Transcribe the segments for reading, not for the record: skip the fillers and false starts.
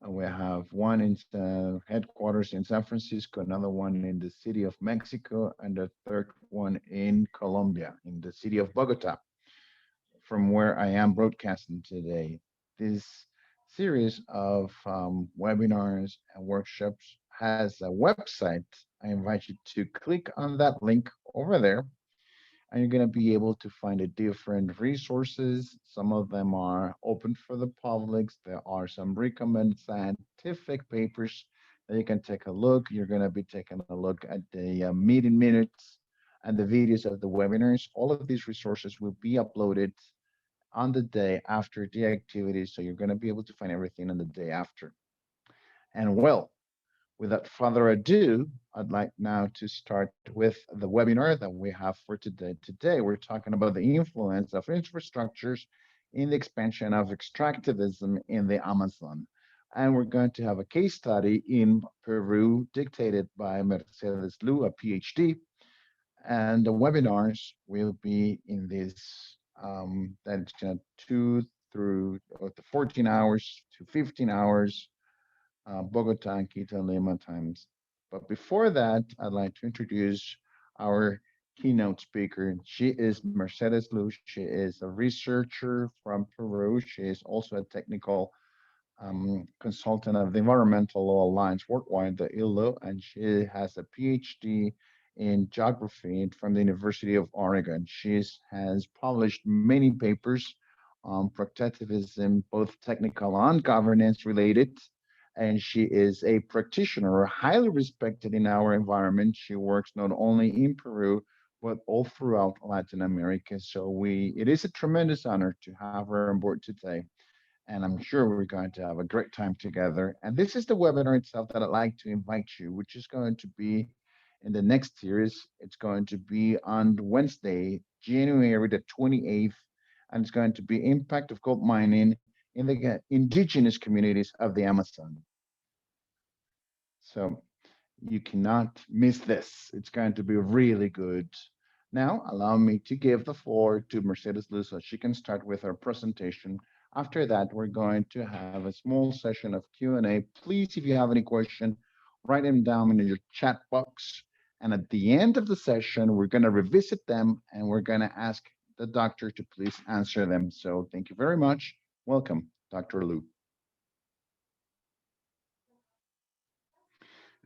We have one in the headquarters in San Francisco, another one in the city of Mexico, and a third one in Colombia, in the city of Bogota, from where I am broadcasting today. This series of webinars and workshops has a website. I invite you to click on that link over there, and you're going to be able to find a different resources. Some of them are open for the public. There are some recommended scientific papers that you can take a look. You're going to be taking a look at the meeting minutes and the videos of the webinars. All of these resources will be uploaded on the day after the activity, so you're going to be able to find everything on the day after. And well, without further ado, I'd like now to start with the webinar that we have for today. Today, we're talking about the influence of infrastructures in the expansion of extractivism in the Amazon. And we're going to have a case study in Peru dictated by Mercedes Lu, a PhD. And the webinars will be in this, that's 2 through 14 hours to 15 hours, Bogota and Quito and Lima times. But before that, I'd like to introduce our keynote speaker. She is Mercedes Luz. She is a researcher from Peru. She is also a technical consultant of the Environmental Law Alliance Worldwide, the ILO, and she has a PhD in geography from the University of Oregon. She has published many papers on protectivism, both technical and governance related. And she is a practitioner, highly respected in our environment. She works not only in Peru, but all throughout Latin America. So it is a tremendous honor to have her on board today, and I'm sure we're going to have a great time together. And this is the webinar itself that I'd like to invite you, which is going to be in the next series. It's going to be on Wednesday, January the 28th, and it's going to be impact of gold mining in the indigenous communities of the Amazon. So you cannot miss this. It's going to be really good. Now, allow me to give the floor to Mercedes Luz so she can start with her presentation. After that, we're going to have a small session of Q&A. Please, if you have any question, write them down in your chat box. And at the end of the session, we're going to revisit them and we're going to ask the doctor to please answer them. So thank you very much. Welcome, Dr. Lu.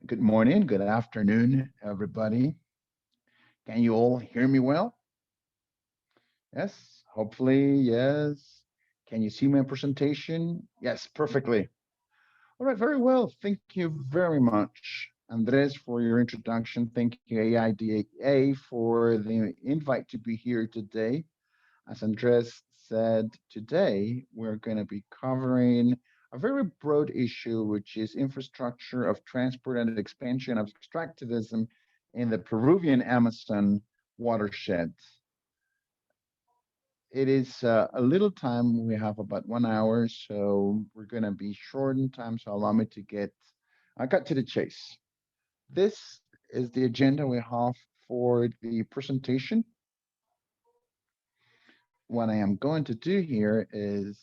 Good morning, good afternoon, everybody. Can you all hear me well? Yes, hopefully, yes. Can you see my presentation? Yes, perfectly. All right, very well. Thank you very much, Andres, for your introduction. Thank you, AIDA, for the invite to be here today. As Andres said, today we're going to be covering a very broad issue, which is infrastructure of transport and expansion of extractivism in the Peruvian Amazon watershed. It is a little time. We have about 1 hour, so we're going to be short in time. So allow me to I got to the chase. This is the agenda we have for the presentation. What I am going to do here is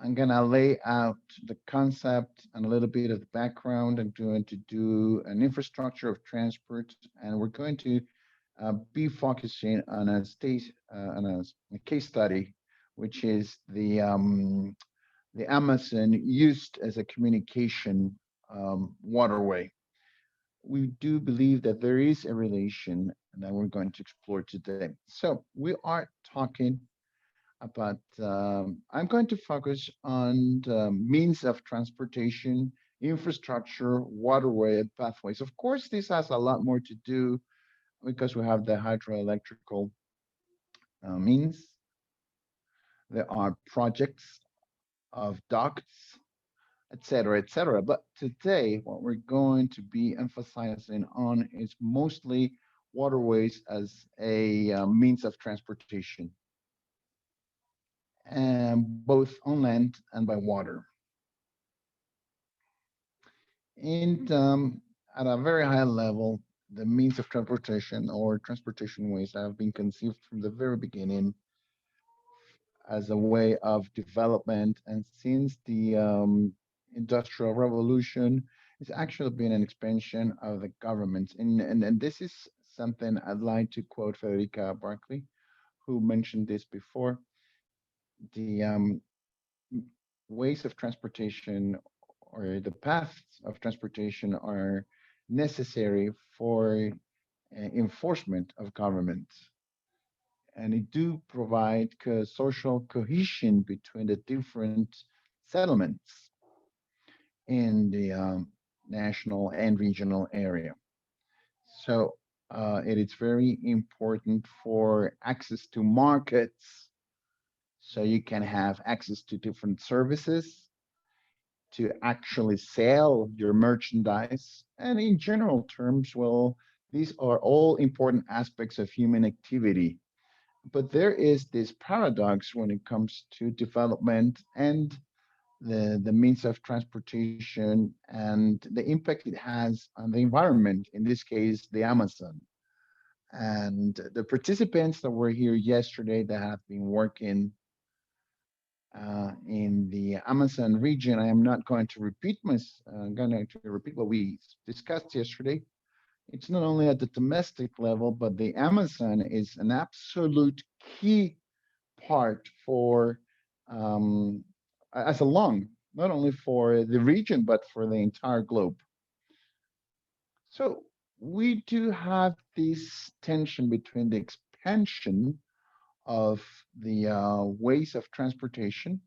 I'm going to lay out the concept and a little bit of the background. I'm going to do an infrastructure of transport, and we're going to be focusing on a case study, which is the Amazon used as a communication waterway. We do believe that there is a relation that we're going to explore today. So we are talking about, I'm going to focus on the means of transportation, infrastructure, waterway, and pathways. Of course, this has a lot more to do because we have the hydroelectrical means. There are projects of ducts, etc., etc. But today, what we're going to be emphasizing on is mostly waterways as a means of transportation, and both on land and by water. And at a very high level, the means of transportation or transportation ways have been conceived from the very beginning as a way of development. And since the industrial revolution, it's actually been an expansion of the government. And this is something I'd like to quote Federica Barkley, who mentioned this before. The ways of transportation or the paths of transportation are necessary for enforcement of government, and it do provide social cohesion between the different settlements in the national and regional area. So it is very important for access to markets, so you can have access to different services to actually sell your merchandise. And in general terms, well, these are all important aspects of human activity. But there is this paradox when it comes to development and the means of transportation and the impact it has on the environment, in this case, the Amazon. And the participants that were here yesterday that have been working in the Amazon region, I am not going to repeat I'm going to repeat what we discussed yesterday. It's not only at the domestic level, but the Amazon is an absolute key part for as a lung, not only for the region but for the entire globe. So we do have this tension between the expansion of the ways of transportation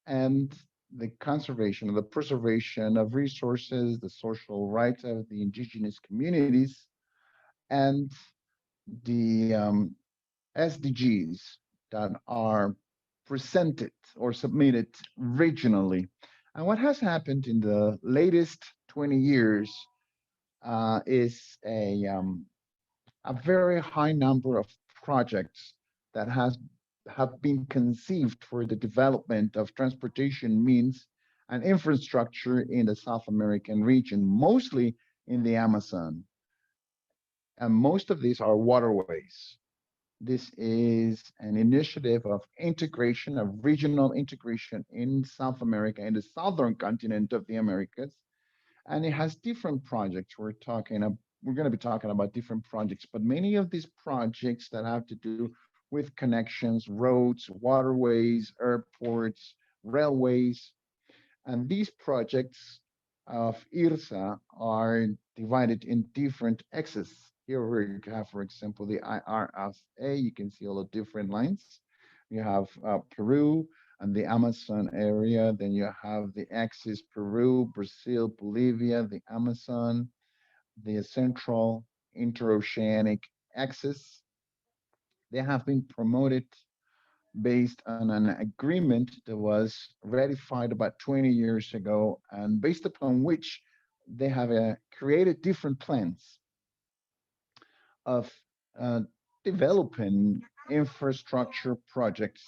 and the conservation or the preservation of resources, the social rights of the indigenous communities, and the SDGs that are presented or submitted regionally. And what has happened in the latest 20 years is a very high number of projects that have been conceived for the development of transportation means and infrastructure in the South American region, mostly in the Amazon. And most of these are waterways. This is an initiative of integration, of regional integration in South America, in the southern continent of the Americas, and it has different projects. We're going to be talking about different projects, but many of these projects that have to do with connections, roads, waterways, airports, railways, and these projects of IRSA are divided in different axes. Here we have, for example, the IRSA. You can see all the different lines. You have Peru and the Amazon area. Then you have the axis Peru, Brazil, Bolivia, the Amazon, the central interoceanic axis. They have been promoted based on an agreement that was ratified about 20 years ago, and based upon which they have created different plans of uh, developing infrastructure projects.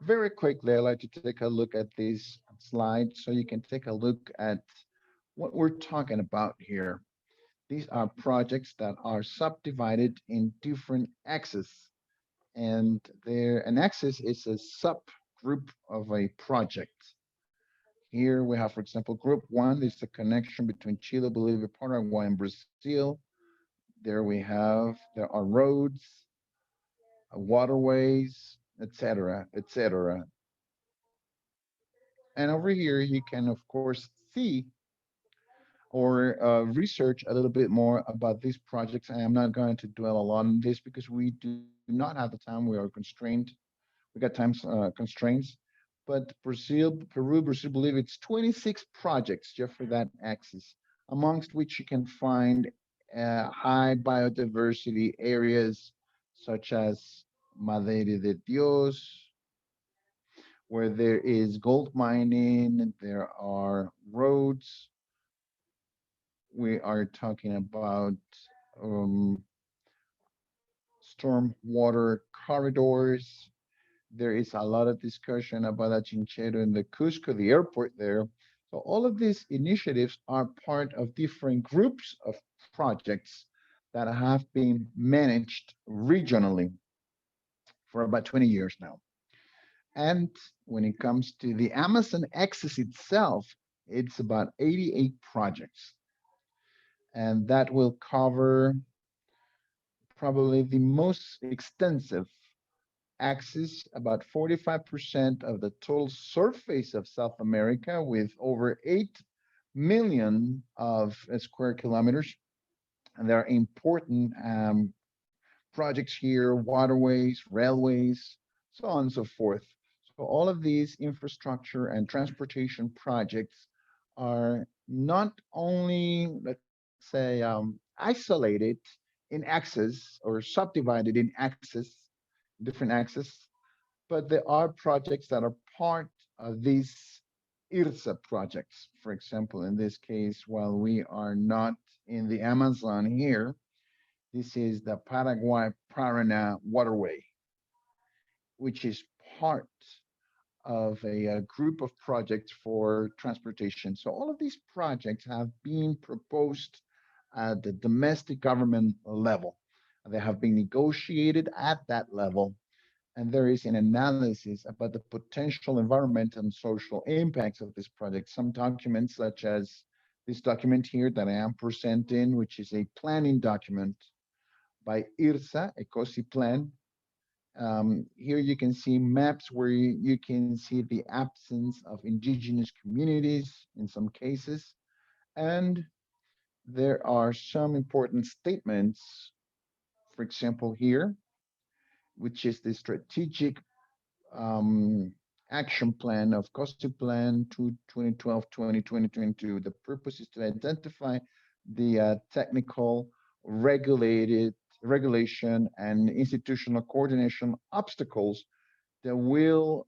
Very quickly, I'd like to take a look at this slide so you can take a look at what we're talking about here. These are projects that are subdivided in different axes, and an axis is a subgroup of a project. Here we have, for example, group one is the connection between Chile, Bolivia, Paraguay, and Brazil. There are roads, waterways, etc., etc. And over here, you can, of course, see or research a little bit more about these projects. I am not going to dwell a lot on this because we do not have the time. We are constrained. We got time constraints. But Peru, Brazil, Bolivia, it's 26 projects just for that axis, amongst which you can find high biodiversity areas such as Madre de Dios, where there is gold mining, there are roads. We are talking about um, storm water corridors. There is a lot of discussion about Achinchero and the Cusco, the airport there. So all of these initiatives are part of different groups of projects that have been managed regionally for about 20 years now. And when it comes to the Amazon axis itself, It's about 88 projects, and that will cover probably the most extensive axis, about 45% of the total surface of South America, with over 8 million of square kilometers. And there are important projects here, waterways, railways, so on and so forth. So all of these infrastructure and transportation projects are not only, let's say, isolated in axes or subdivided in axes, different axes, but there are projects that are part of these IRSA projects. For example, in this case, while we are not in the Amazon here, this is the Paraguay Paraná waterway, which is part of a group of projects for transportation. So all of these projects have been proposed at the domestic government level. They have been negotiated at that level, and there is an analysis about the potential environmental and social impacts of this project. Some documents, such as this document here that I am presenting, which is a planning document by IRSA, a COSI plan. Here you can see maps where you can see the absence of indigenous communities in some cases. And there are some important statements, for example, here, which is the strategic um, action plan of COSI Plan to 2012-2022. The purpose is to identify the technical, regulated regulation and institutional coordination obstacles that will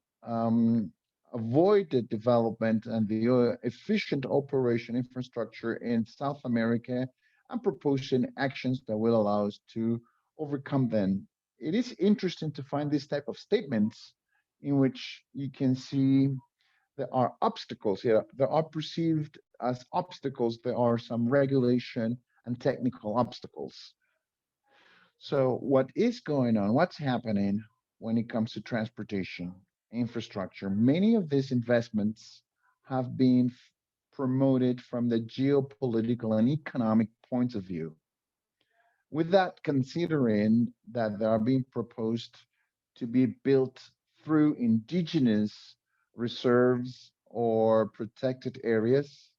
avoid the development and the efficient operation infrastructure in South America, and proposing actions that will allow us to overcome them. It is interesting to find this type of statements in which you can see there are obstacles here. There are perceived as obstacles. There are some regulation and technical obstacles. So, what is going on? What's happening when it comes to transportation infrastructure? Many of these investments have been promoted from the geopolitical and economic points of view. With that, considering that they are being proposed to be built through indigenous reserves or protected areas,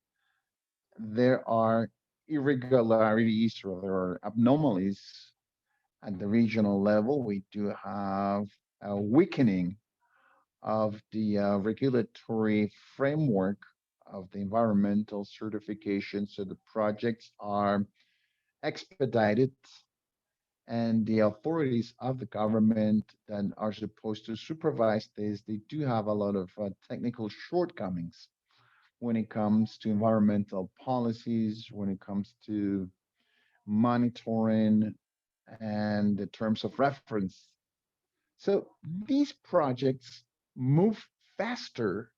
there are irregularities or there are anomalies at the regional level. We do have a weakening of the regulatory framework of the environmental certification. So the projects are expedited, and the authorities of the government that are supposed to supervise this, they do have a lot of technical shortcomings when it comes to environmental policies, when it comes to monitoring and the terms of reference. So these projects move faster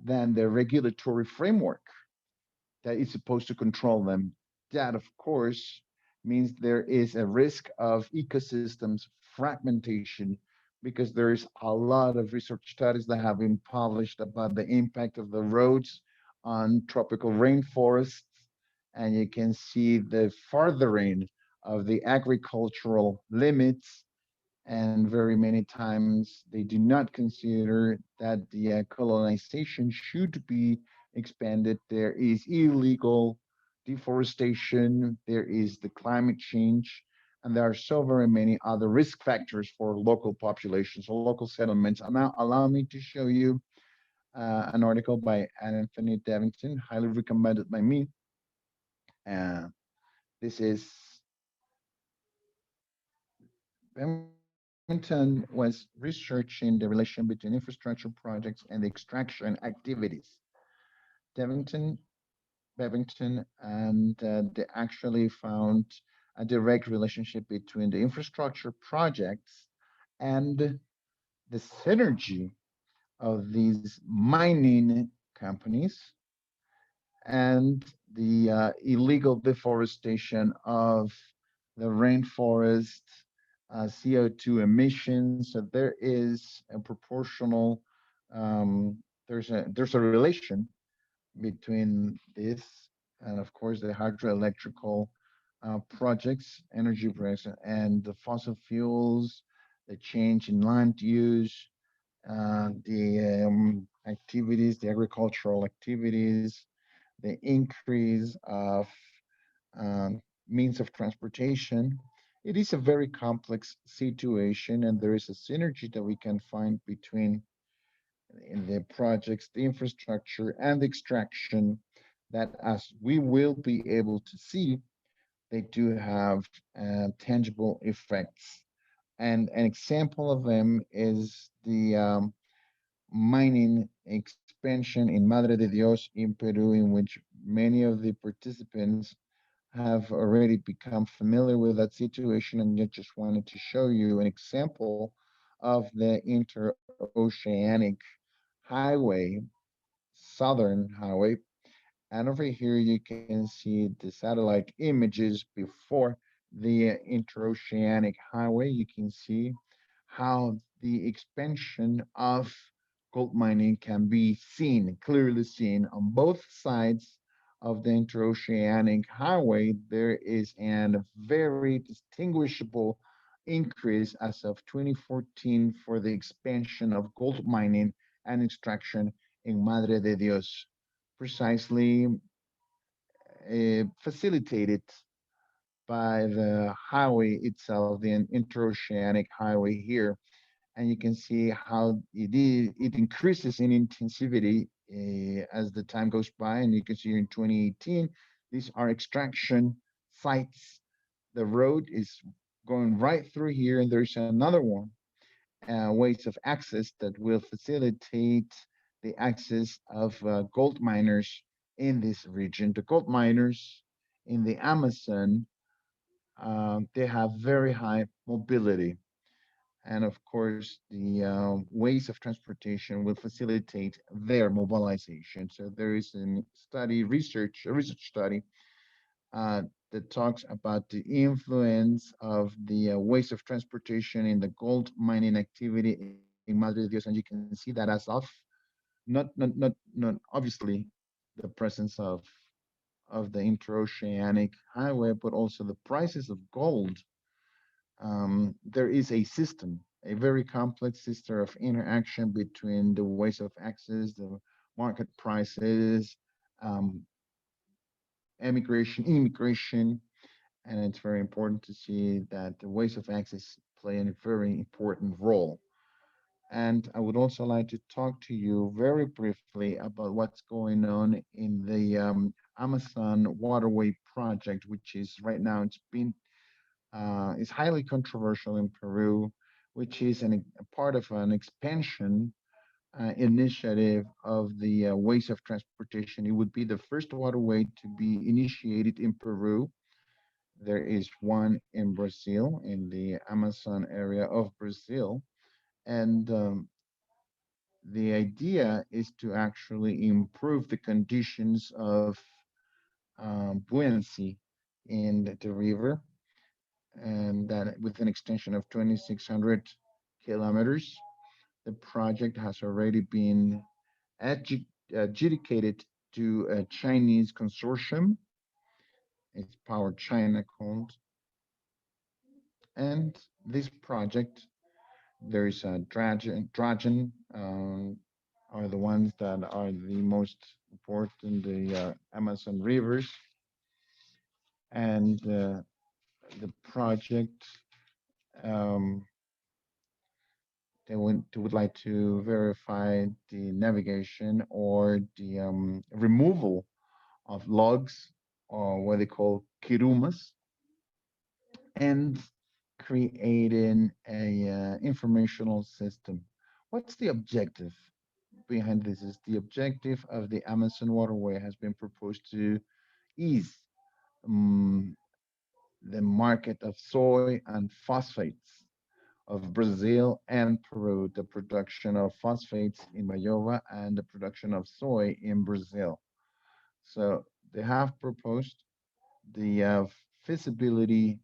than the regulatory framework that is supposed to control them. That, of course, means there is a risk of ecosystems fragmentation, because there is a lot of research studies that have been published about the impact of the roads on tropical rainforests. And you can see the furthering of the agricultural limits, and very many times they do not consider that the colonization should be expanded. There is illegal deforestation, there is the climate change, and there are so very many other risk factors for local populations or local settlements. And now allow me to show you an article by Anthony Devington, highly recommended by me. Uh, this is Remington was researching the relation between infrastructure projects and the extraction activities. Devington, Bevington, and they actually found a direct relationship between the infrastructure projects and the synergy of these mining companies and the illegal deforestation of the rainforest, CO2 emissions. So there is a proportional, there's a relation between this and, of course, the hydroelectrical projects, energy projects, and the fossil fuels, the change in land use, the activities, the agricultural activities, the increase of um, means of transportation. It is a very complex situation, and there is a synergy that we can find between in the projects, the infrastructure, and the extraction that, as we will be able to see, they do have tangible effects. And an example of them is the mining expansion in Madre de Dios in Peru, in which many of the participants have already become familiar with that situation. And I just wanted to show you an example of the interoceanic highway, southern highway. And over here, you can see the satellite images before the interoceanic highway. You can see how the expansion of gold mining can be seen, clearly seen on both sides of the interoceanic highway. There is a very distinguishable increase as of 2014 for the expansion of gold mining and extraction in Madre de Dios, precisely facilitated by the highway itself, the interoceanic highway here. And you can see how it increases in intensivity as the time goes by. And you can see here in 2018, these are extraction sites. The road is going right through here, and there's another one, ways of access that will facilitate the access of gold miners in this region. The gold miners in the Amazon, they have very high mobility. And of course, the ways of transportation will facilitate their mobilization. So there is a research study uh, that talks about the influence of the ways of transportation in the gold mining activity in Madre de Dios, and you can see that as of not obviously the presence of the interoceanic highway, but also the prices of gold. There is a system, a very complex system of interaction between the ways of access, the market prices, um, immigration, and it's very important to see that the ways of access play a very important role. And I would also like to talk to you very briefly about what's going on in the Amazon Waterway project, which is right now is highly controversial in Peru, which is a part of an expansion initiative of the ways of transportation. It would be the first waterway to be initiated in Peru. There is one in Brazil, in the Amazon area of Brazil. And the idea is to actually improve the conditions of buoyancy in the river, and that with an extension of 2,600 kilometers. The project has already been adjudicated to a Chinese consortium. It's Power China called. And this project, there is a Dragon, are the ones that are the most important, the Amazon rivers. And the project, um, they would like to verify the navigation or the removal of logs, or what they call kirumas, and creating a informational system. What's the objective behind this? Is the objective of the Amazon waterway has been proposed to ease um, the market of soy and phosphates of Brazil and Peru, the production of phosphates in Bayova and the production of soy in Brazil. So they have proposed the feasibility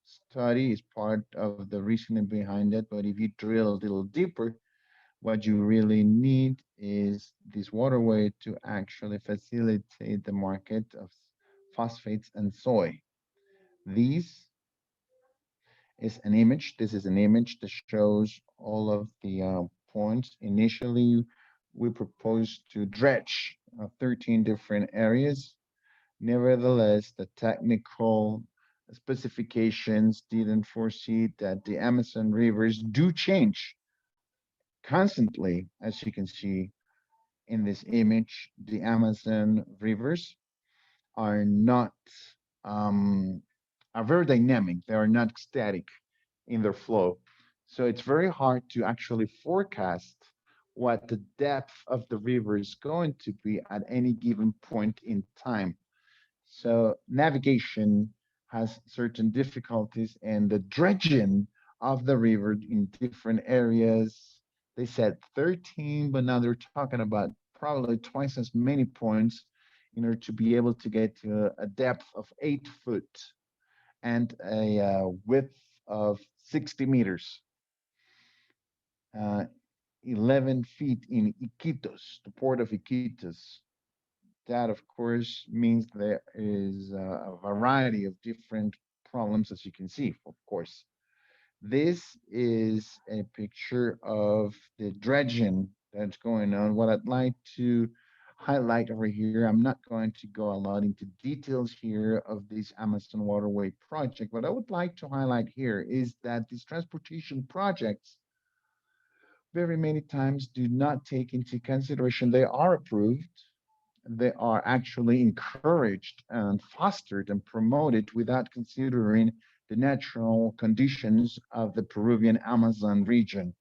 study is part of the reasoning behind it. But if you drill a little deeper, What you really need is this waterway to actually facilitate the market of phosphates and soy. These is an image. This is an image that shows all of the points. Initially, we proposed to dredge 13 different areas. Nevertheless, the technical specifications didn't foresee that the Amazon rivers do change constantly, as you can see in this image. The Amazon rivers are not um, are very dynamic. They are not static in their flow. So it's very hard to actually forecast what the depth of the river is going to be at any given point in time. So navigation has certain difficulties, and the dredging of the river in different areas. They said 13, but now they're talking about probably twice as many points in order to be able to get to a depth of 8 foot and a width of 60 meters, uh, 11 feet in Iquitos, the port of Iquitos. That, of course, means there is a variety of different problems, as you can see, of course. This is a picture of the dredging that's going on. What I'd like to highlight over here, I'm not going to go a lot into details here of this Amazon Waterway project. What I would like to highlight here is that these transportation projects very many times do not take into consideration they are approved, they are actually encouraged and fostered and promoted without considering the natural conditions of the Peruvian Amazon region,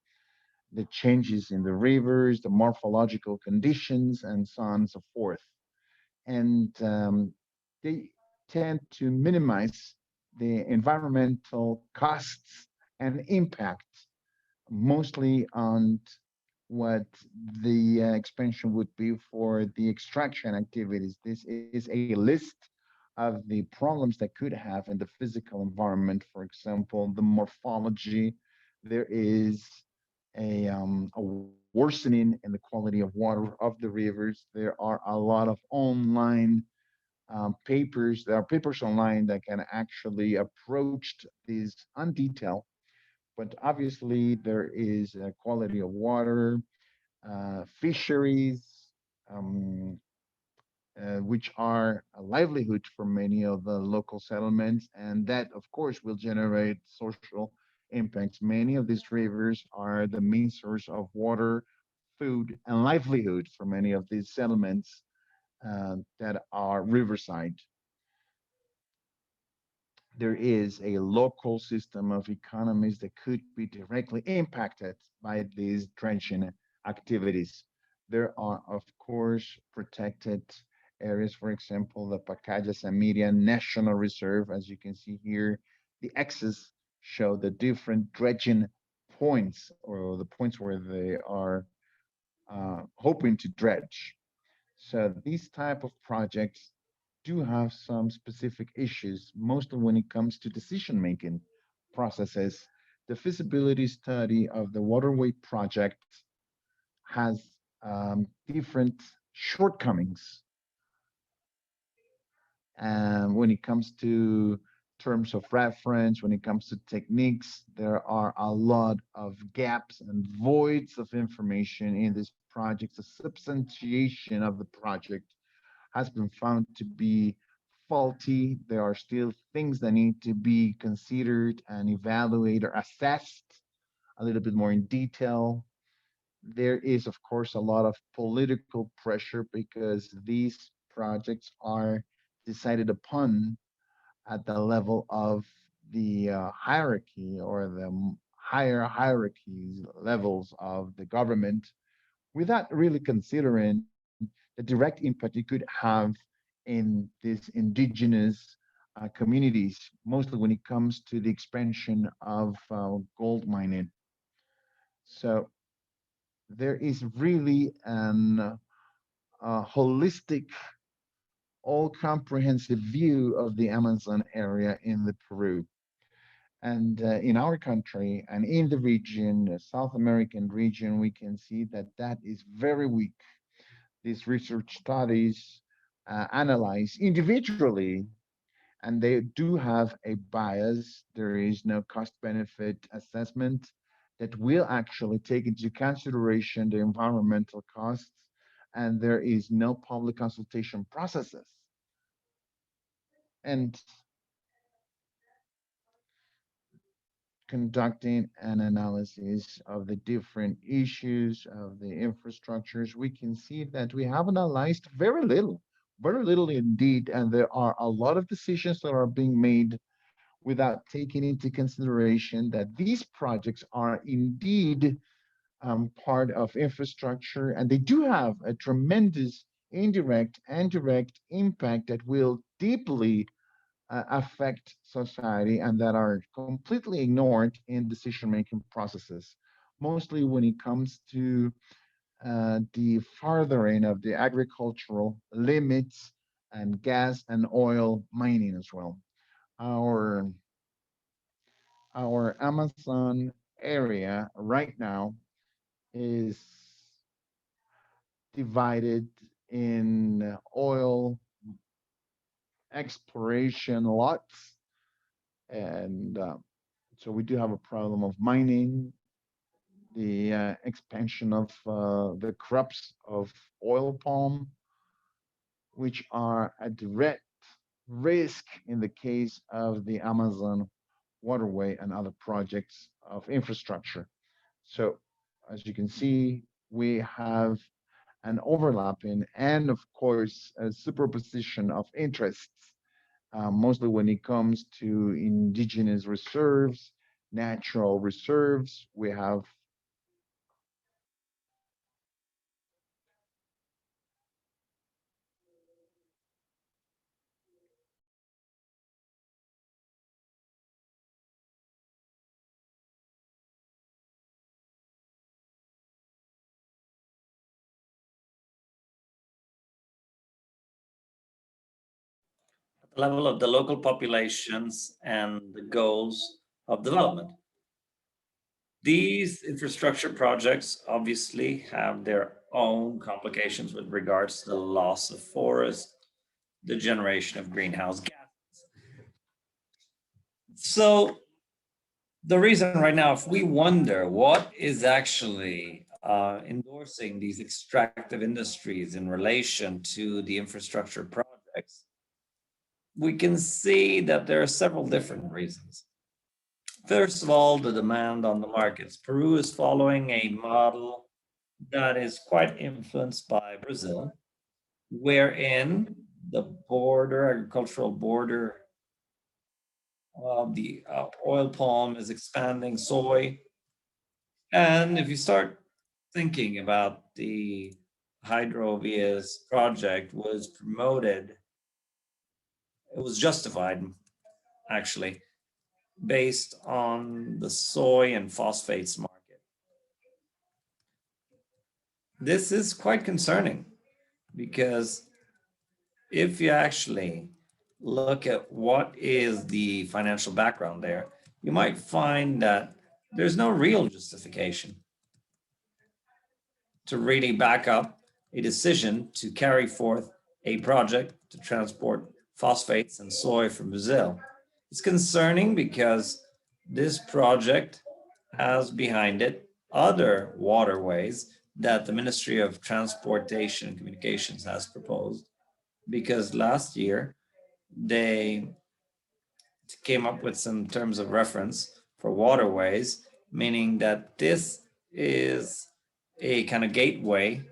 the changes in the rivers, the morphological conditions, and so on and so forth. And they tend to minimize the environmental costs and impact mostly on what the expansion would be for the extraction activities. This is a list of the problems that could have in the physical environment. For example, the morphology. There is a worsening in the quality of water of the rivers. There are a lot of online papers. There are papers online that can actually approach these on detail, but obviously there is a quality of water, fisheries, um, which are a livelihood for many of the local settlements, and that, of course, will generate social impacts. Many of these rivers are the main source of water, food, and livelihood for many of these settlements that are riverside. There is a local system of economies that could be directly impacted by these drenching activities. There are, of course, protected areas, for example, the Pacaya-Samiria National Reserve. As you can see here, the X's show the different dredging points or the points where they are hoping to dredge. So these type of projects do have some specific issues, mostly when it comes to decision making processes. The feasibility study of the waterway project has different shortcomings when it comes to terms of reference, when it comes to techniques. There are a lot of gaps and voids of information in this project. The substantiation of the project has been found to be faulty. There are still things that need to be considered and evaluated or assessed a little bit more in detail. There is, of course, a lot of political pressure because these projects are decided upon at the level of the hierarchy or the higher hierarchies levels of the government without really considering the direct impact it could have in these indigenous communities, mostly when it comes to the expansion of gold mining. So there is really an holistic, all comprehensive view of the Amazon area in the Peru. And in our country and in the region, the South American region, we can see that that is very weak. These research studies analyze individually, and they do have a bias. There is no cost benefit assessment that will actually take into consideration the environmental costs, and there is no public consultation processes. And conducting an analysis of the different issues of the infrastructures, we can see that we have analyzed very little indeed, and there are a lot of decisions that are being made without taking into consideration that these projects are indeed part of infrastructure, and they do have a tremendous indirect and direct impact that will deeply affect society and that are completely ignored in decision-making processes, mostly when it comes to the furthering of the agricultural limits and gas and oil mining as well. Our our Amazon area right now is divided in oil exploration lots, and so we do have a problem of mining, the expansion of the crops of oil palm, which are a direct risk in the case of the Amazon waterway and other projects of infrastructure. So, as you can see, we have an overlapping and, of course, a superposition of interests, mostly when it comes to indigenous reserves, natural reserves. We have at the level of the local populations and the goals of development. These infrastructure projects obviously have their own complications with regards to the loss of forest, the generation of greenhouse gases. So the reason right now, if we wonder what is actually endorsing these extractive industries in relation to the infrastructure projects, we can see that there are several different reasons. First of all, the demand on the markets. Peru is following a model that is quite influenced by Brazil, wherein the border, agricultural border of the oil palm is expanding, soy. And if you start thinking about the Hydrovias project was promoted, it was justified actually based on the soy and phosphates market. This is quite concerning because if you actually look at what is the financial background there, you might find that there's no real justification to really back up a decision to carry forth a project to transport phosphates and soy from Brazil. It's concerning because this project has behind it other waterways that the Ministry of Transportation and Communications has proposed, because last year they came up with some terms of reference for waterways, meaning that this is a kind of gateway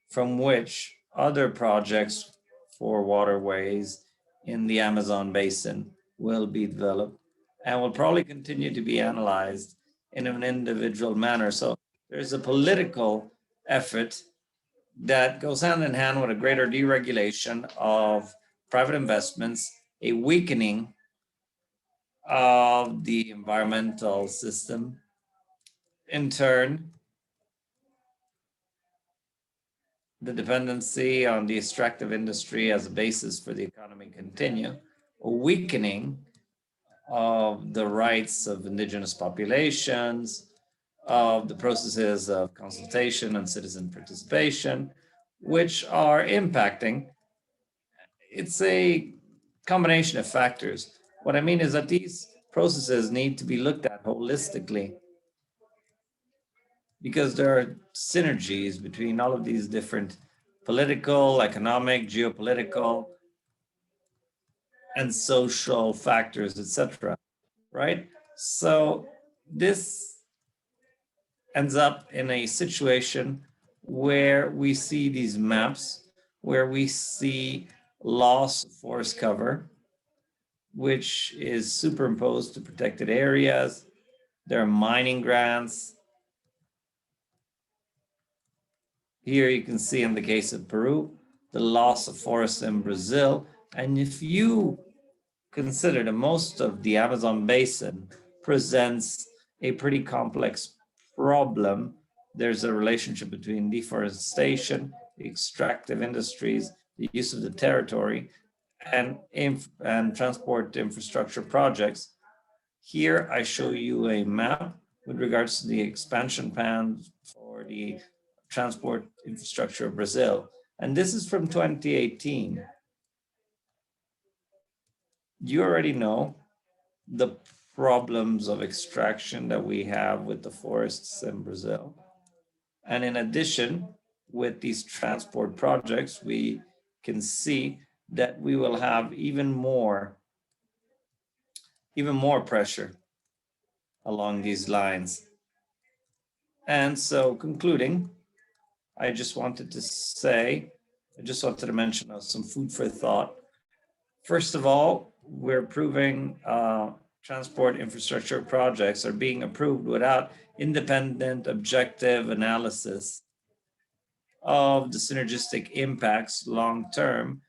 from which other projects for waterways in the Amazon basin will be developed and will probably continue to be analyzed in an individual manner. So there's a political effort that goes hand in hand with a greater deregulation of private investments, a weakening of the environmental system, in turn, the dependency on the extractive industry as a basis for the economy continue, a weakening of the rights of indigenous populations, of the processes of consultation and citizen participation, which are impacting. It's a combination of factors. What I mean is that these processes need to be looked at holistically because there are synergies between all of these different political, economic, geopolitical, and social factors, etc. Right? So this ends up in a situation where we see these maps, where we see loss of forest cover, which is superimposed to protected areas. There are mining grants. Here you can see in the case of Peru, the loss of forests in Brazil. And if you consider that most of the Amazon basin presents a pretty complex problem, there's a relationship between deforestation, extractive industries, the use of the territory, and transport infrastructure projects. Here I show you a map with regards to the expansion plan for the transport infrastructure of Brazil. And this is from 2018. You already know the problems of extraction that we have with the forests in Brazil. And in addition, with these transport projects, we can see that we will have even more pressure along these lines. And so concluding, I just wanted to mention some food for thought. First of all, we're approving transport infrastructure projects are being approved without independent, objective analysis of the synergistic impacts long-term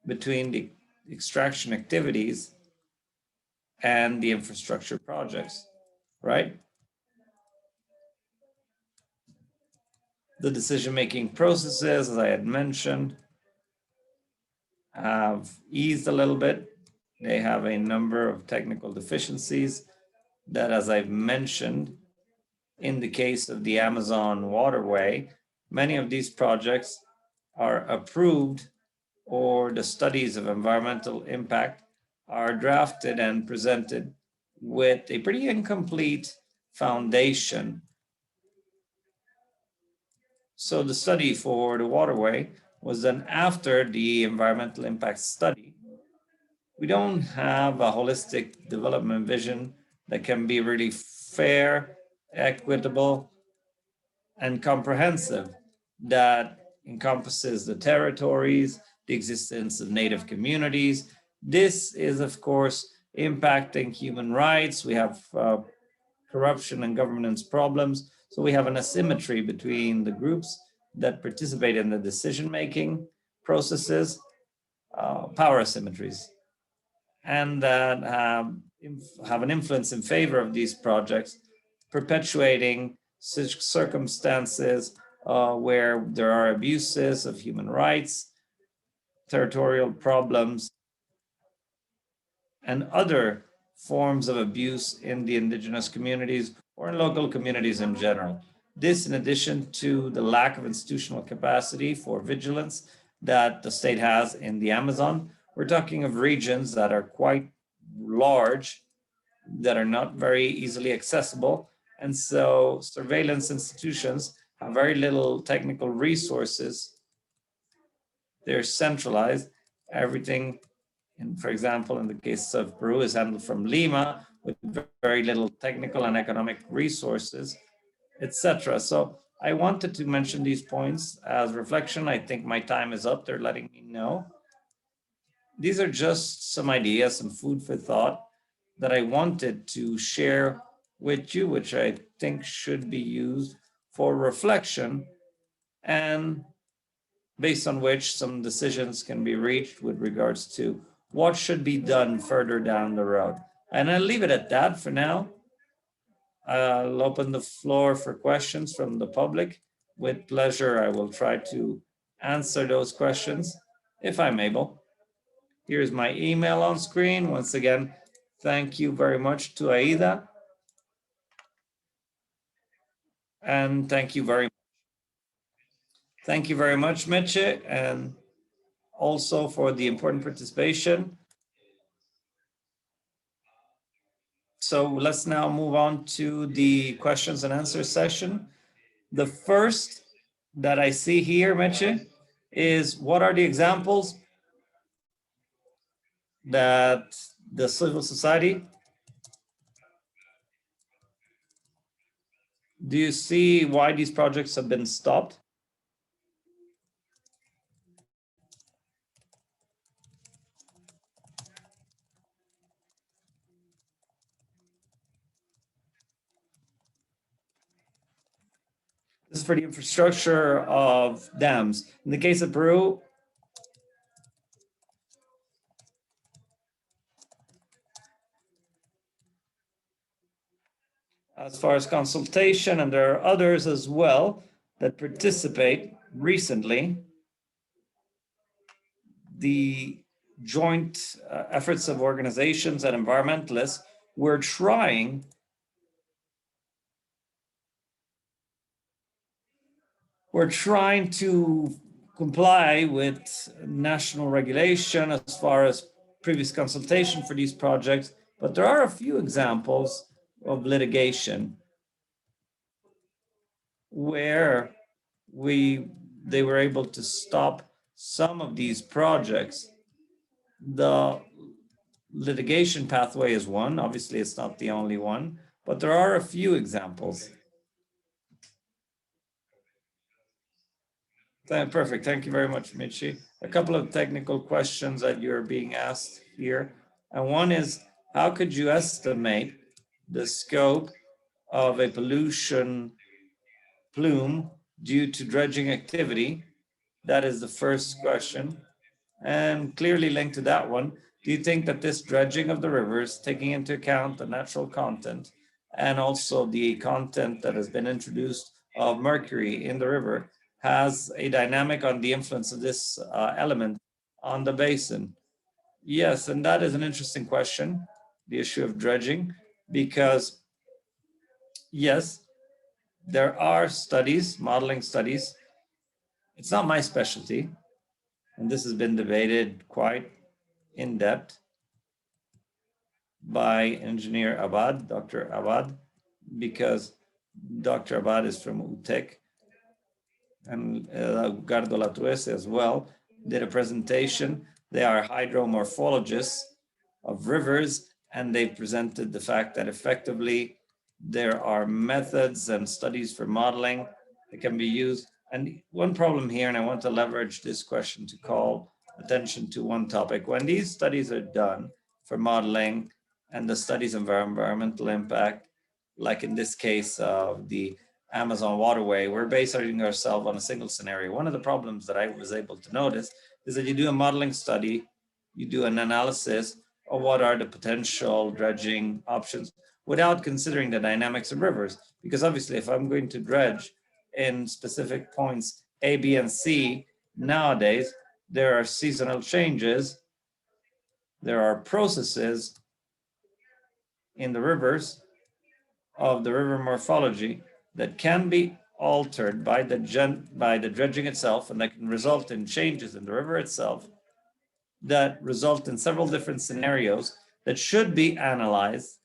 between the extraction activities and the infrastructure projects, right? The decision-making processes, as I had mentioned, have eased a little bit. They have a number of technical deficiencies that, as I've mentioned, in the case of the Amazon waterway, many of these projects are approved, or the studies of environmental impact are drafted and presented with a pretty incomplete foundation. So the study for the waterway was done after the environmental impact study. We don't have a holistic development vision that can be really fair, equitable, and comprehensive, that encompasses the territories, the existence of native communities. This is, of course, impacting human rights. We have corruption and governance problems. So we have an asymmetry between the groups that participate in the decision-making processes, power asymmetries, and that have an influence in favor of these projects, perpetuating such circumstances where there are abuses of human rights, territorial problems, and other forms of abuse in the indigenous communities or in local communities in general. This, in addition to the lack of institutional capacity for vigilance that the state has in the Amazon. We're talking of regions that are quite large, that are not very easily accessible. And so surveillance institutions have very little technical resources. They're centralized. Everything, for example, in the case of Peru, is handled from Lima with very little technical and economic resources, etc. So I wanted to mention these points as reflection. I think my time is up. They're letting me know. These are just some ideas, some food for thought that I wanted to share with you, which I think should be used for reflection, and based on which some decisions can be reached with regards to what should be done further down the road. And I'll leave it at that for now. I'll open the floor for questions from the public. With pleasure, I will try to answer those questions if I'm able. Here's my email on screen. Once again, thank you very much to Aida. And thank you very much, Meche, and also for the important participation. So let's now move on to the questions and answers session. The first that I see here, Meche, is what are the examples that the civil society, do you see why these projects have been stopped? This is for the infrastructure of dams. In the case of Peru, as far as consultation, and there are others as well that participate recently, the joint efforts of organizations and environmentalists were trying to comply with national regulation as far as previous consultation for these projects, but there are a few examples of litigation where they were able to stop some of these projects. The litigation pathway is one. Obviously, it's not the only one, but there are a few examples. Perfect. Thank you very much, Michi. A couple of technical questions that you're being asked here. And one is, how could you estimate the scope of a pollution plume due to dredging activity? That is the first question. And clearly linked to that one, do you think that this dredging of the rivers, taking into account the natural content and also the content that has been introduced of mercury in the river, has a dynamic on the influence of this element on the basin? Yes, and that is an interesting question, the issue of dredging, because yes, there are studies, modeling studies. It's not my specialty, and this has been debated quite in depth by engineer Abad, Dr. Abad, because Dr. Abad is from UTEC, and Gardo Latuese as well did a presentation. They are hydromorphologists of rivers, and they presented the fact that effectively there are methods and studies for modeling that can be used. And one problem here, and I want to leverage this question to call attention to one topic. When these studies are done for modeling and the studies of environmental impact, like in this case of the Amazon waterway, we're basing ourselves on a single scenario. One of the problems that I was able to notice is that you do a modeling study, you do an analysis of what are the potential dredging options without considering the dynamics of rivers. Because obviously, if I'm going to dredge in specific points A, B, and C, nowadays, there are seasonal changes, there are processes in the rivers of the river morphology that can be altered by the dredging itself, and that can result in changes in the river itself that result in several different scenarios that should be analyzed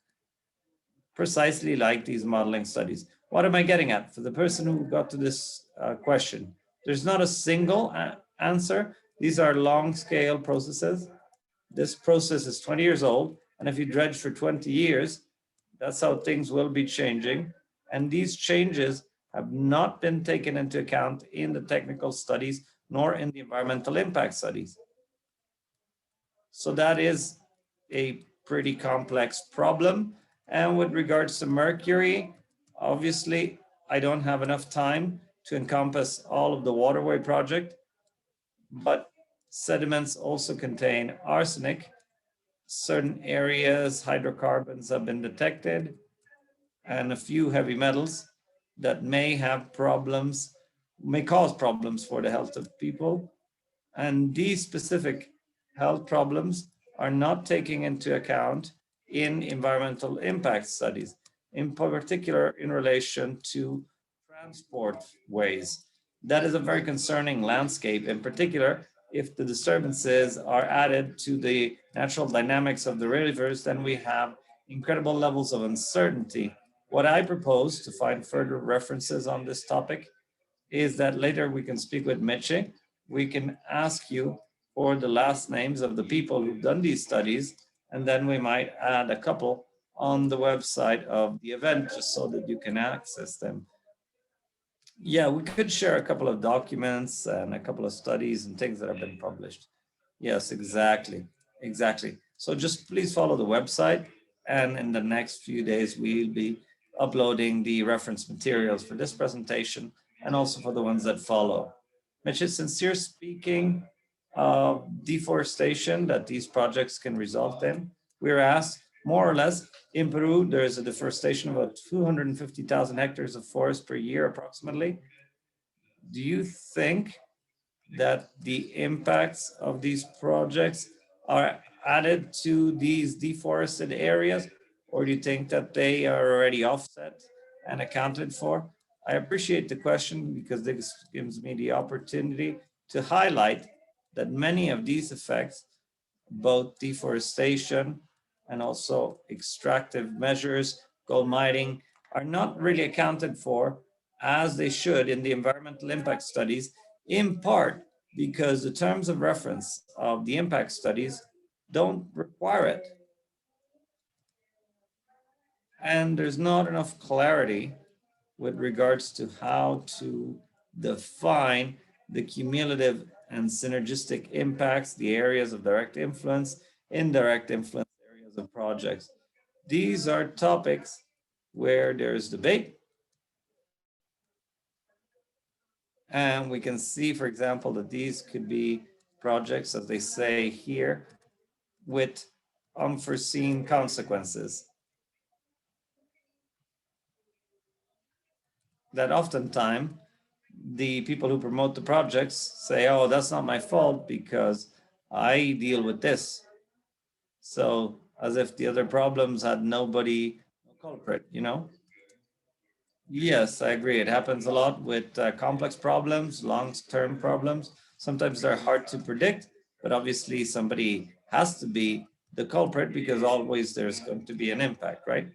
precisely like these modeling studies. What am I getting at? For the person who got to this question, there's not a single answer. These are long scale processes. This process is 20 years old, and if you dredge for 20 years, that's how things will be changing. And these changes have not been taken into account in the technical studies, nor in the environmental impact studies. So that is a pretty complex problem. And with regards to mercury, obviously, I don't have enough time to encompass all of the waterway project, but sediments also contain arsenic. Certain areas, hydrocarbons have been detected, and a few heavy metals that may have problems, may cause problems for the health of people. And these specific health problems are not taken into account in environmental impact studies, in particular in relation to transport ways. That is a very concerning landscape, in particular, if the disturbances are added to the natural dynamics of the rivers, then we have incredible levels of uncertainty. What I propose to find further references on this topic is that later we can speak with Meche. We can ask you for the last names of the people who've done these studies, and then we might add a couple on the website of the event just so that you can access them. Yeah, we could share a couple of documents and a couple of studies and things that have been published. Yes, exactly. Exactly. So just please follow the website. And in the next few days, we'll be uploading the reference materials for this presentation and also for the ones that follow. Mitch, since you're speaking of deforestation that these projects can result in, we're asked more or less in Peru, there is a deforestation of about 250,000 hectares of forest per year approximately. Do you think that the impacts of these projects are added to these deforested areas, or do you think that they are already offset and accounted for? I appreciate the question because this gives me the opportunity to highlight that many of these effects, both deforestation and also extractive measures, gold mining, are not really accounted for as they should in the environmental impact studies, in part because the terms of reference of the impact studies don't require it. And there's not enough clarity with regards to how to define the cumulative and synergistic impacts, the areas of direct influence, indirect influence areas of projects. These are topics where there's debate. And we can see, for example, that these could be projects, as they say here, with unforeseen consequences. That oftentimes the people who promote the projects say, oh, that's not my fault because I deal with this. So as if the other problems had nobody, no culprit, you know? Yes, I agree. It happens a lot with complex problems, long-term problems. Sometimes they're hard to predict, but obviously somebody has to be the culprit because always there's going to be an impact, right?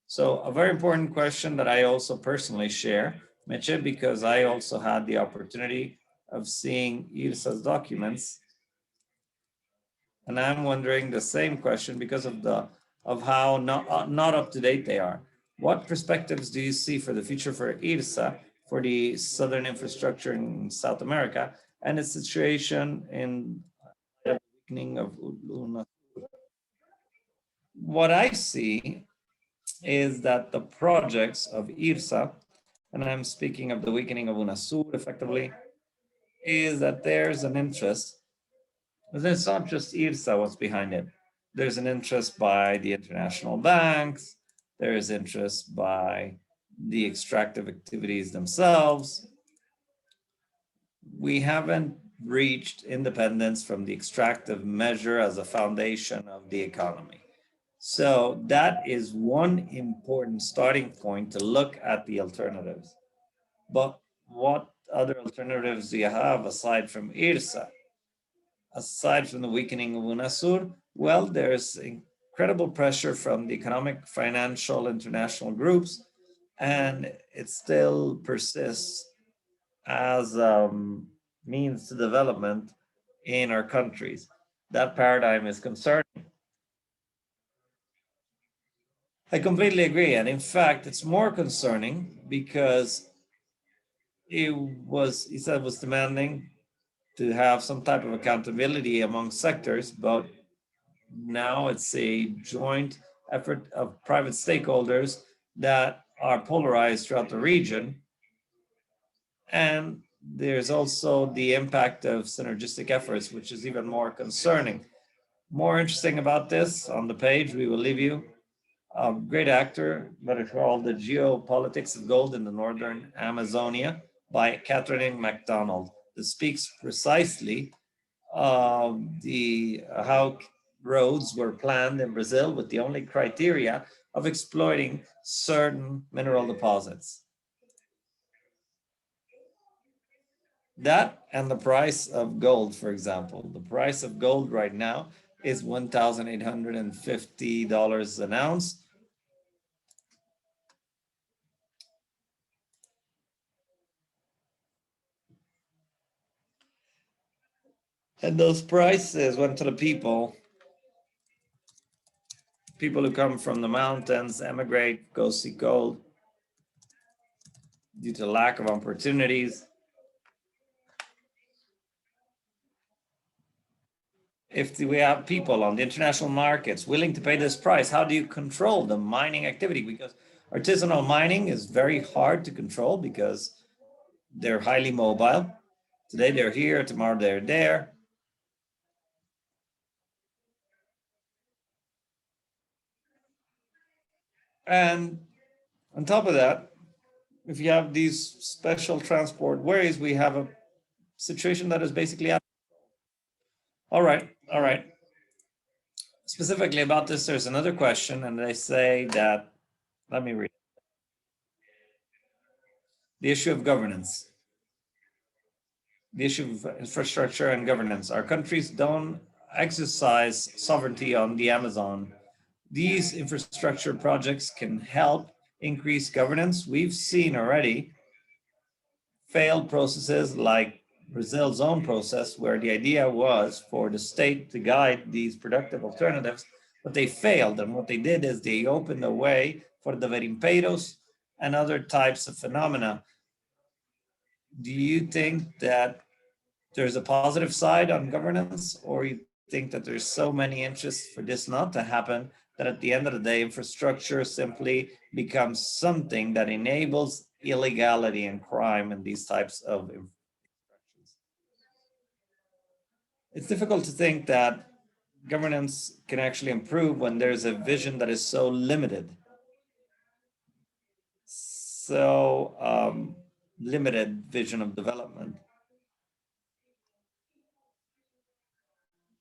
So a very important question that I also personally share, Meche, because I also had the opportunity of seeing IRSA's documents. And I'm wondering the same question because of how not up to date they are. What perspectives do you see for the future for IRSA, for the southern infrastructure in South America, and its situation in the weakening of UNASUR? What I see is that the projects of IRSA, and I'm speaking of the weakening of UNASUR effectively, is that there's an interest. It's not just IRSA what's behind it. There's an interest by the international banks. There is interest by the extractive activities themselves. We haven't reached independence from the extractive measure as a foundation of the economy. So that is one important starting point to look at the alternatives. But what other alternatives do you have aside from IRSA? Aside from the weakening of UNASUR, well, there's incredible pressure from the economic, financial, international groups, and it still persists as means to development in our countries. That paradigm is concerning. I completely agree. And in fact, it's more concerning because he said was demanding to have some type of accountability among sectors, but now it's a joint effort of private stakeholders that are polarized throughout the region. And there's also the impact of synergistic efforts, which is even more concerning. More interesting about this on the page, we will leave you a great actor, but it's called The Geopolitics of Gold in the Northern Amazonia by Catherine MacDonald. This speaks precisely how roads were planned in Brazil with the only criteria of exploiting certain mineral deposits. That and the price of gold, for example. The price of gold right now is $1,850 an ounce. And those prices went to the people who come from the mountains, emigrate, go seek gold due to lack of opportunities. If we have people on the international markets willing to pay this price, how do you control the mining activity? Because artisanal mining is very hard to control because they're highly mobile. Today they're here, tomorrow they're there. And on top of that, if you have these special transport ways, we have a situation that is basically out. All right. Specifically about this, there's another question, and they say that, let me read. The issue of governance. The issue of infrastructure and governance. Our countries don't exercise sovereignty on the Amazon. These infrastructure projects can help increase governance. We've seen already failed processes like Brazil's own process, where the idea was for the state to guide these productive alternatives, but they failed. And what they did is they opened a way for the garimpeiros and other types of phenomena. Do you think that there's a positive side on governance, or you think that there's so many interests for this not to happen that at the end of the day, infrastructure simply becomes something that enables illegality and crime and these types of infractions? It's difficult to think that governance can actually improve when there's a vision that is so limited. So limited vision of development,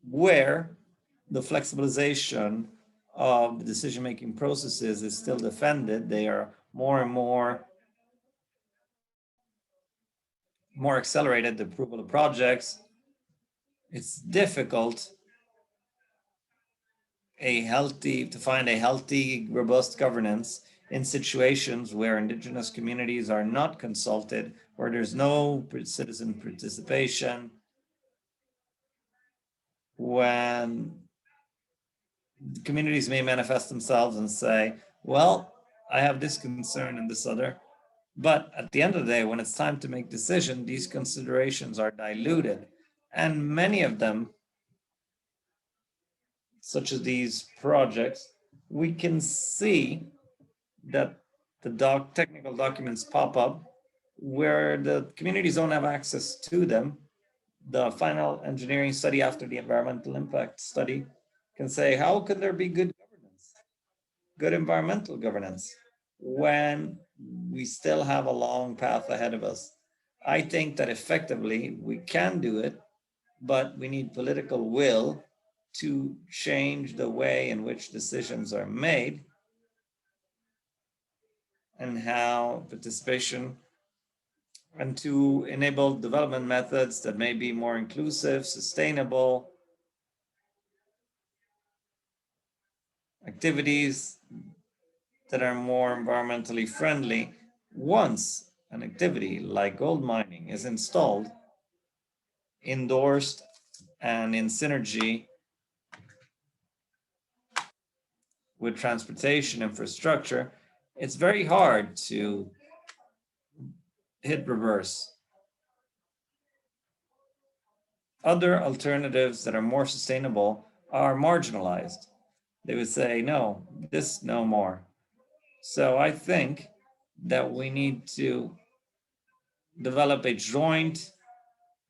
where the flexibilization of the decision-making processes is still defended. They are more and more accelerated, the approval of projects. It's difficult to find a healthy, robust governance in situations where indigenous communities are not consulted, where there's no citizen participation, when communities may manifest themselves and say, well, I have this concern and this other. But at the end of the day, when it's time to make decisions, these considerations are diluted. And many of them, such as these projects, we can see that the technical documents pop up where the communities don't have access to them. The final engineering study after the environmental impact study can say, how can there be good governance, good environmental governance, when we still have a long path ahead of us? I think that effectively we can do it, but we need political will to change the way in which decisions are made and how participation, and to enable development methods that may be more inclusive, sustainable, activities that are more environmentally friendly. Once an activity like gold mining is installed, endorsed, and in synergy with transportation infrastructure, it's very hard to hit reverse. Other alternatives that are more sustainable are marginalized. They would say, no, this no more. So I think that we need to develop a joint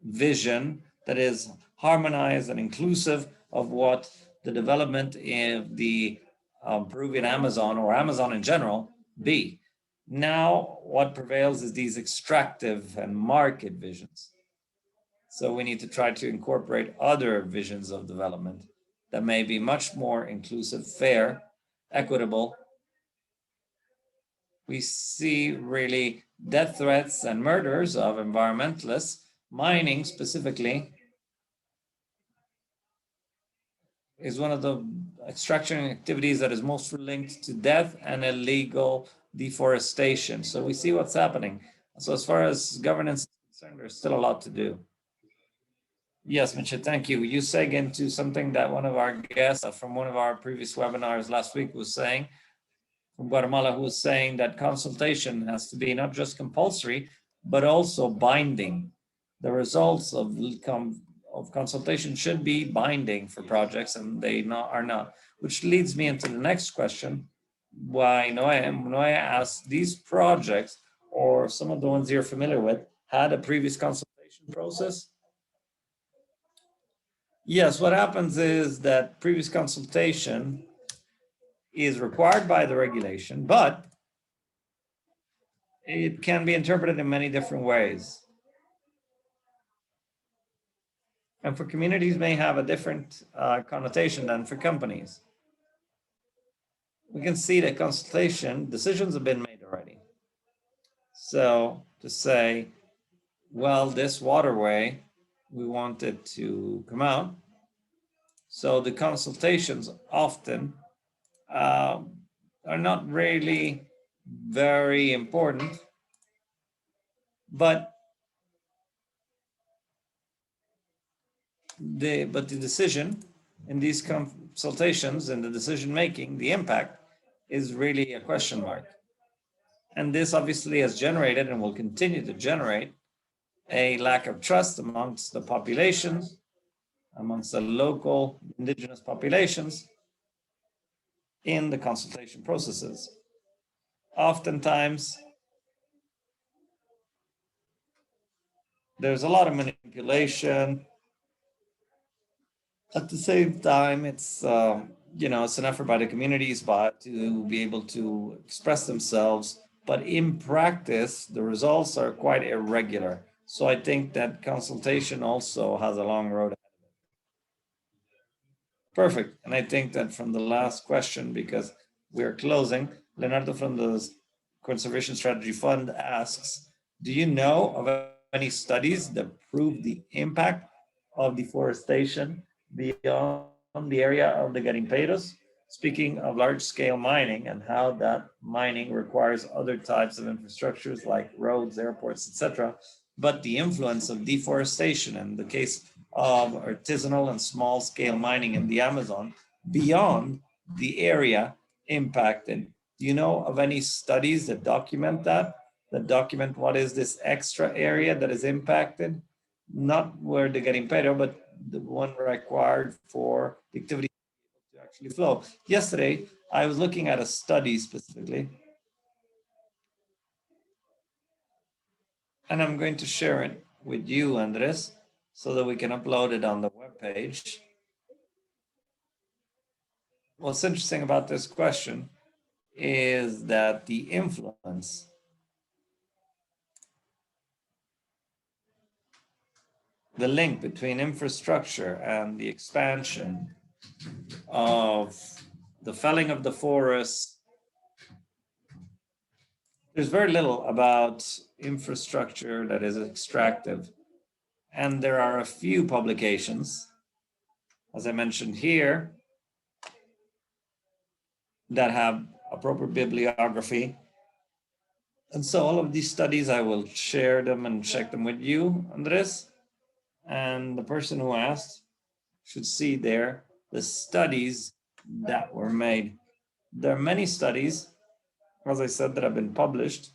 vision that is harmonized and inclusive of what the development of the Peruvian Amazon, or Amazon in general, be. Now, what prevails is these extractive and market visions. So we need to try to incorporate other visions of development that may be much more inclusive, fair, equitable. We see really death threats and murders of environmentalists. Mining specifically is one of the extraction activities that is most linked to death and illegal deforestation. So we see what's happening. So as far as governance is concerned, there's still a lot to do. Yes, Mitchell, thank you. You seg into something that one of our guests from one of our previous webinars last week was saying, from Guatemala, who was saying that consultation has to be not just compulsory, but also binding. The results of consultation should be binding for projects, and they are not. Which leads me into the next question. Why Noé asked, these projects, or some of the ones you're familiar with, had a previous consultation process? Yes, what happens is that previous consultation is required by the regulation, but it can be interpreted in many different ways. And for communities may have a different connotation than for companies. We can see that consultation decisions have been made already. So to say, well, this waterway, we want it to come out. So the consultations often are not really very important, but the decision in these consultations and the decision making, the impact is really a question mark. And this obviously has generated and will continue to generate a lack of trust amongst the populations, amongst the local indigenous populations in the consultation processes. Oftentimes, there's a lot of manipulation. At the same time, it's it's an effort by the communities to be able to express themselves. But in practice, the results are quite irregular. So I think that consultation also has a long road. Perfect. And I think that from the last question, because we're closing, Leonardo from the Conservation Strategy Fund asks, do you know of any studies that prove the impact of deforestation beyond the area of the garimpeiros? Speaking of large-scale mining and how that mining requires other types of infrastructures like roads, airports, etc., but the influence of deforestation in the case of artisanal and small-scale mining in the Amazon beyond the area impacted. Do you know of any studies that document that document what is this extra area that is impacted? Not where the garimpeiro, but the one required for the activity to actually flow. Yesterday, I was looking at a study specifically, and I'm going to share it with you, Andres, so that we can upload it on the webpage. What's interesting about this question is that the influence the link between infrastructure and the expansion of the felling of the forests. There's very little about infrastructure that is extractive. And there are a few publications, as I mentioned here, that have appropriate bibliography. And so all of these studies, I will share them and check them with you, Andres. And the person who asked should see there the studies that were made. There are many studies, as I said, that have been published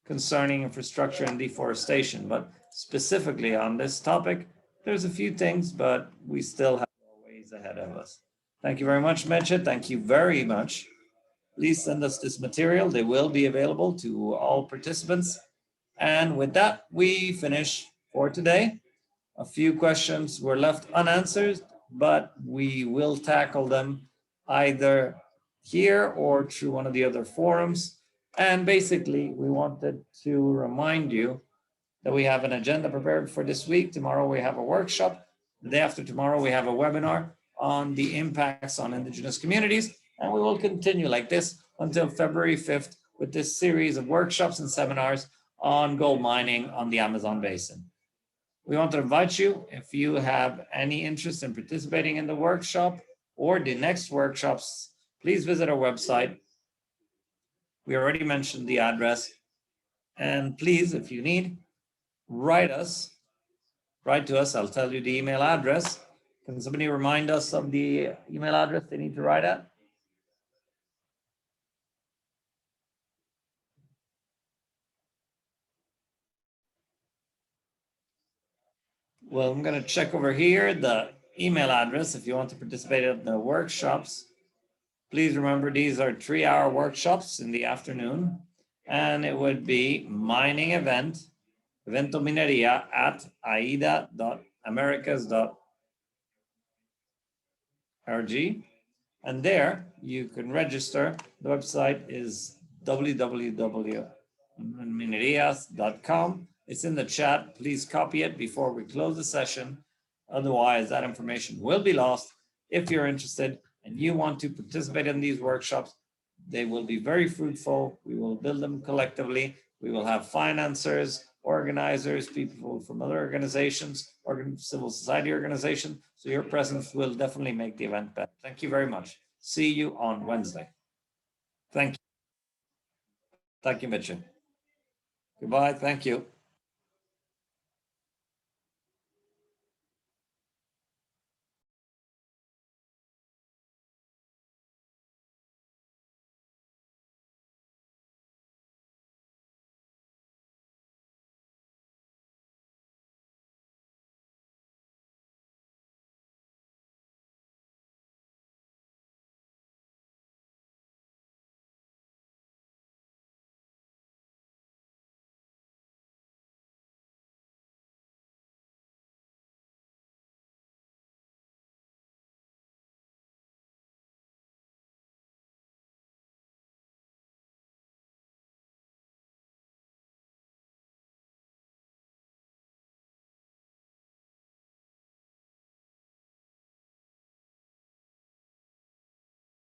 concerning infrastructure and deforestation, but specifically on this topic, there's a few things, but we still have a ways ahead of us. Thank you very much, Meche. Thank you very much. Please send us this material. They will be available to all participants. And with that, we finish for today. A few questions were left unanswered, but we will tackle them either here or through one of the other forums. And basically, we wanted to remind you that we have an agenda prepared for this week. Tomorrow we have a workshop. The day after tomorrow, we have a webinar on the impacts on indigenous communities. And we will continue like this until February 5th with this series of workshops and seminars on gold mining on the Amazon basin. We want to invite you, if you have any interest in participating in the workshop or the next workshops, please visit our website. We already mentioned the address. And please, if you need, write to us. I'll tell you the email address. Can somebody remind us of the email address they need to write at? Well, I'm going to check over here the email address if you want to participate in the workshops. Please remember these are 3-hour workshops in the afternoon, and it would be mining evento minería at aida.americas.org. And there you can register. The website is www.minerias.com. It's in the chat. Please copy it before we close the session. Otherwise, that information will be lost. If you're interested and you want to participate in these workshops, they will be very fruitful. We will build them collectively. We will have financiers, organizers, people from other organizations, civil society organizations. So your presence will definitely make the event better. Thank you very much. See you on Wednesday. Thank you. Thank you, Mitchell. Goodbye. Thank you.